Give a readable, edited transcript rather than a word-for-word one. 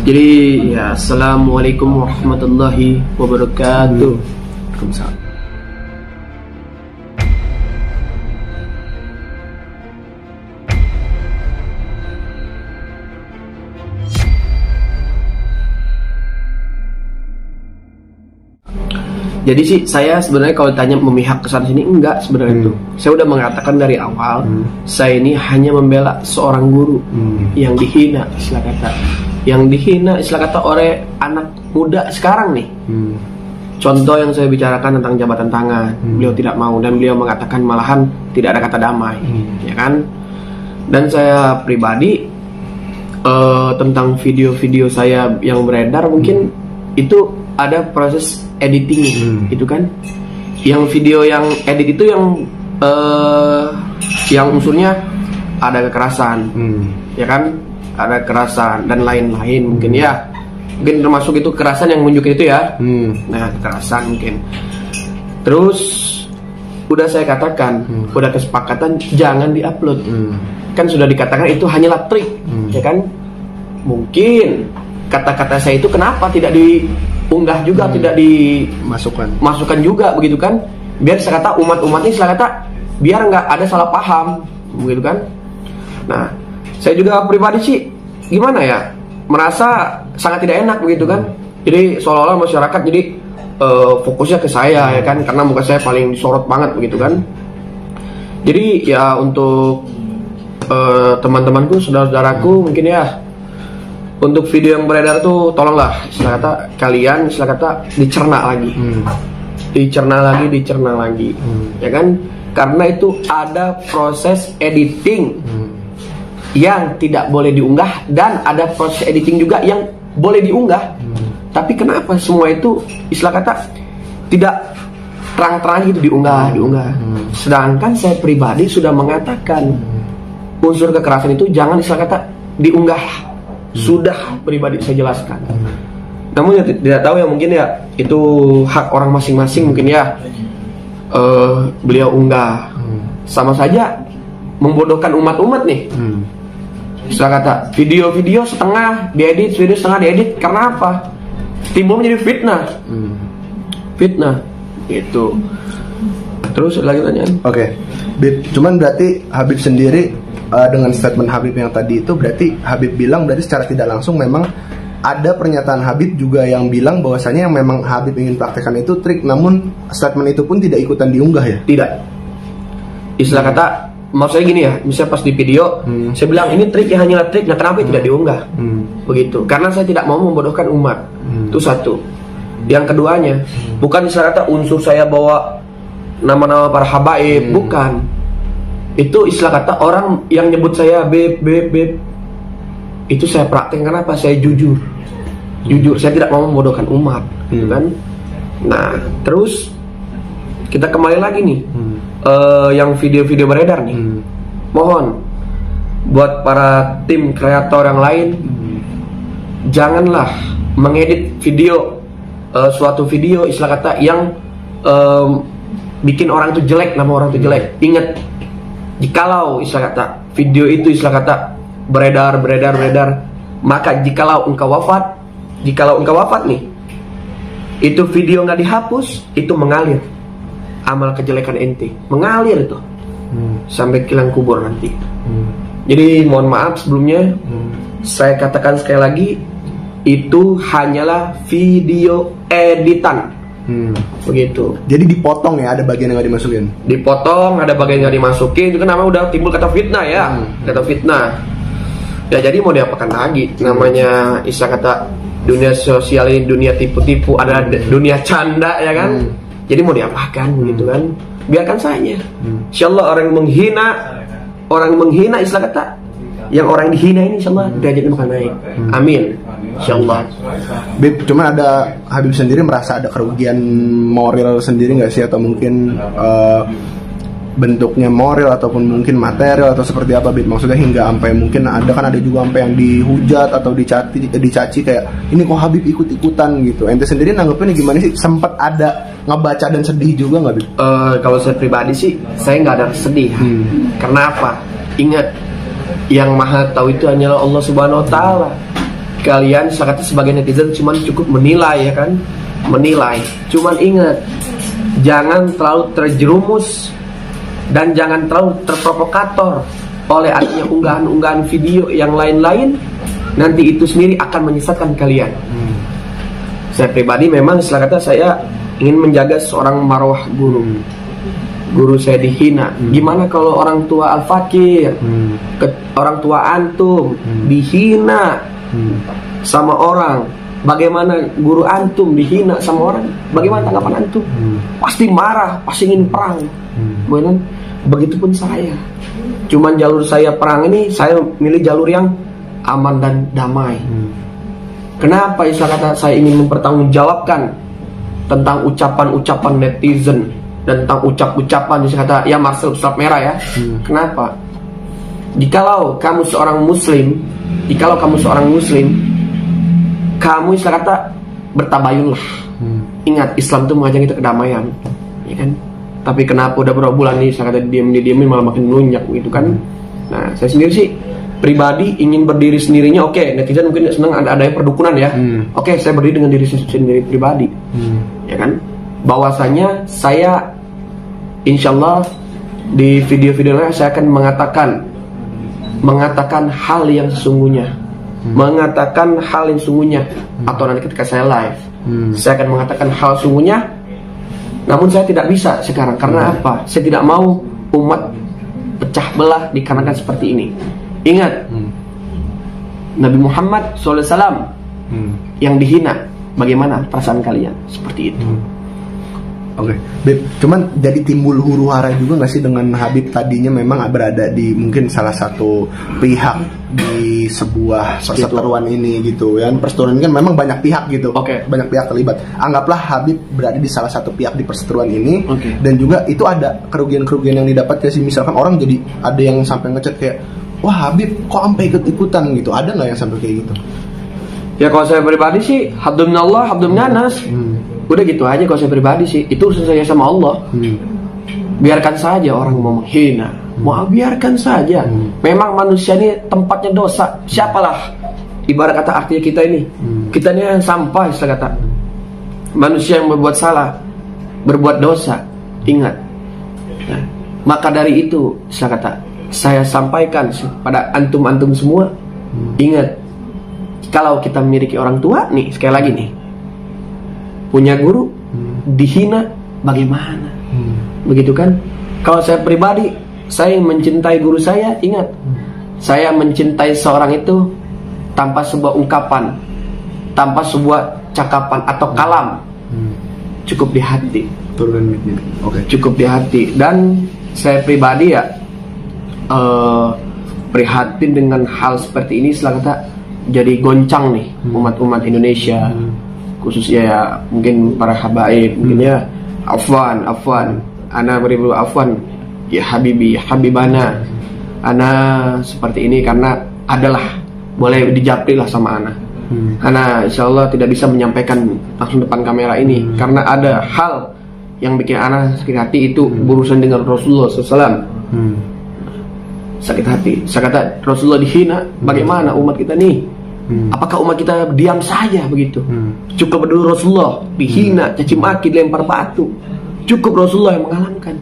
Jadi ya, assalamualaikum warahmatullahi wabarakatuh. Waalaikumsalam. Jadi sih saya sebenarnya kalau ditanya memihak ke sana sini enggak sebenarnya itu. Saya udah mengatakan dari awal, saya ini hanya membela seorang guru yang dihina istilah kata. Yang dihina istilah kata oleh anak muda sekarang nih. Contoh yang saya bicarakan tentang jabatan tangan, beliau tidak mau dan beliau mengatakan malahan tidak ada kata damai, ya kan? Dan saya pribadi tentang video-video saya yang beredar mungkin itu ada proses editing itu kan, yang video yang edit itu yang unsurnya ada kekerasan, ya kan, ada kekerasan dan lain-lain mungkin ya, mungkin termasuk itu kekerasan yang menunjukkan itu ya, nah kekerasan mungkin. Terus udah saya katakan, udah kesepakatan jangan diupload, kan sudah dikatakan itu hanyalah trik, ya kan, mungkin kata-kata saya itu kenapa tidak diunggah juga, tidak dimasukkan juga begitu kan, biar saya kata umat-umat ini saya kata biar nggak ada salah paham begitu kan. Nah saya juga pribadi sih gimana ya, merasa sangat tidak enak begitu kan, jadi seolah-olah masyarakat jadi fokusnya ke saya ya kan, karena muka saya paling disorot banget begitu kan. Jadi ya untuk teman-temanku, saudara-saudaraku mungkin ya, untuk video yang beredar tuh tolonglah istilah kata kalian istilah kata dicerna lagi, dicerna lagi, ya kan, karena itu ada proses editing yang tidak boleh diunggah dan ada proses editing juga yang boleh diunggah. Tapi kenapa semua itu istilah kata tidak terang-terang gitu diunggah. Sedangkan saya pribadi sudah mengatakan unsur kekerasan itu jangan istilah kata diunggah. Sudah pribadi saya jelaskan. Namun ya tidak tahu ya, mungkin ya itu hak orang masing-masing mungkin ya, beliau unggah. Sama saja membodohkan umat-umat nih. Istilah kata video-video setengah diedit, video setengah diedit, karena apa? Timbul menjadi fitnah itu. Terus lagi tanyaan. Oke, Bib, cuman berarti Habib sendiri dengan statement Habib yang tadi itu berarti Habib bilang berarti secara tidak langsung memang ada pernyataan Habib juga yang bilang bahwasanya yang memang Habib ingin praktekkan itu trik, namun statement itu pun tidak ikutan diunggah ya? Tidak. Istilah kata maksudnya gini ya, misalnya pas di video saya bilang ini trik ya, hanyalah trik, nah kenapa tidak diunggah? Begitu, karena saya tidak mau membodohkan umat. Itu satu. Yang keduanya, bukan istilah kata unsur saya bawa nama-nama para habaib, bukan. Itu istilah kata orang yang nyebut saya beb, itu saya praktek karena apa? Saya jujur, saya tidak mau membodohkan umat, gitu kan. Nah terus kita kembali lagi nih, yang video-video beredar nih, mohon buat para tim kreator yang lain, janganlah mengedit video, suatu video istilah kata yang bikin orang itu jelek, nama orang itu jelek. Ingat, jikalau istilah kata video itu istilah kata beredar, maka jikalau engkau wafat nih, itu video nggak dihapus, itu mengalir amal kejelekan ente, mengalir itu sampai kilang kubur nanti. Jadi mohon maaf sebelumnya, saya katakan sekali lagi, itu hanyalah video editan. Begitu. Jadi dipotong ya, ada bagian yang nggak dimasukin. Dipotong, ada bagian yang nggak dimasukin. Itu kan namanya udah timbul kata fitnah ya, kata fitnah. Ya jadi mau diapakan lagi? Namanya istilah kata dunia sosial ini dunia tipu-tipu, ada dunia canda ya kan. Jadi mau diapakan gitu kan? Biarkan saja. Insyaallah orang menghina istilah kata, yang orang dihina ini insyaallah derajatnya bakal naik. Amin. Insyaallah. Bib, cuma ada Habib sendiri merasa ada kerugian moral sendiri nggak sih, atau mungkin bentuknya moral ataupun mungkin material atau seperti apa, Bib? Maksudnya hingga sampai mungkin ada juga sampai yang dihujat atau dicaci kayak ini kok Habib ikut-ikutan gitu. Ente sendiri nanggepinnya gimana sih? Sempat ada ngebaca dan sedih juga nggak, Bib? Kalau saya pribadi sih saya nggak ada sedih. Karena apa? Ingat, yang maha tahu itu hanyalah Allah Subhanahu Wa Taala. kalian sangat sebagai netizen cuman cukup menilai, ya kan, menilai. Cuman ingat, jangan terlalu terjerumus dan jangan terlalu terprovokator oleh adanya unggahan-unggahan video yang lain-lain. Nanti itu sendiri akan menyesatkan kalian. Saya pribadi memang setelah kata saya ingin menjaga seorang marwah guru. Guru saya dihina. Gimana kalau orang tua Al-Fakir, orang tua antum dihina sama orang? Bagaimana guru antum dihina sama orang? Bagaimana tanggapan antum? Pasti marah, pasti ingin perang. Begitupun saya. Cuman jalur saya perang ini, saya milih jalur yang aman dan damai. Kenapa istilah kata saya ingin mempertanggungjawabkan tentang ucapan-ucapan netizen dan tentang ucap-ucapan istilah kata ya Marcel Slap Merah ya. Kenapa? Jikalau kamu seorang muslim, kamu istilah kata bertabayunlah. Ingat, Islam itu mengajak kita kedamaian, ya kan? Tapi kenapa udah berapa bulan nih istilah kata diam-diamin malah makin melunjak gitu kan? Nah, saya sendiri sih pribadi ingin berdiri sendirinya. Oke, netizen mungkin senang ada perdukunan ya. Oke, saya berdiri dengan diri sendiri pribadi, ya kan? Bahwasanya saya insyaallah di video-video lain saya akan mengatakan hal yang sesungguhnya, mengatakan hal yang sesungguhnya. Atau nanti ketika saya live, saya akan mengatakan hal sesungguhnya. Namun saya tidak bisa sekarang karena apa? Saya tidak mau umat pecah belah dikarenakan seperti ini. Ingat, Nabi Muhammad SAW yang dihina, bagaimana perasaan kalian? Seperti itu. Oke, Beb, cuman jadi timbul huru hara juga nggak sih dengan Habib tadinya memang berada di mungkin salah satu pihak di sebuah perseteruan ini gitu ya. Perseteruan ini kan memang banyak pihak gitu. Banyak pihak terlibat. Anggaplah Habib berada di salah satu pihak di perseteruan ini, dan juga itu ada kerugian-kerugian yang didapat ya sih. Misalkan orang jadi ada yang sampai ngechat kayak, wah Habib kok sampai ikut-ikutan gitu. Ada nggak yang sampai kayak gitu? Ya kalau saya pribadi sih, habdun minallah, habdun minanas. Udah gitu aja kalau saya pribadi sih. Itu urusan saya sama Allah. Biarkan saja orang mau menghina, mau biarkan saja. Memang manusia ini tempatnya dosa. Siapalah ibarat kata artinya kita ini. Kita ini yang sampah istilah kata. Manusia yang berbuat salah, berbuat dosa. Ingat. Nah, maka dari itu istilah kata saya sampaikan pada antum-antum semua. Ingat, kalau kita memiliki orang tua nih, sekali lagi nih, punya guru dihina, bagaimana? Begitu kan? Kalau saya pribadi, saya mencintai guru saya. Ingat, saya mencintai seorang itu tanpa sebuah ungkapan, tanpa sebuah cakapan atau kalam, cukup di hati. Cukup di hati. Dan saya pribadi ya prihatin dengan hal seperti ini. Setelah kata jadi goncang nih umat-umat Indonesia, khususnya ya mungkin para habaib, mungkin ya afwan ana beribu afwan ya habibi ya habibana, ana seperti ini karena adalah boleh dijapri lah sama ana. Ana insyaallah tidak bisa menyampaikan langsung depan kamera ini karena ada hal yang bikin ana sakit hati, itu berurusan dengan Rasulullah SAW. Sakit hati. Saya kata Rasulullah dihina, bagaimana umat kita nih? Apakah umat kita diam saja begitu? Cukup dulu Rasulullah dihina, caci maki, dilempar batu. Cukup Rasulullah yang mengalamkan.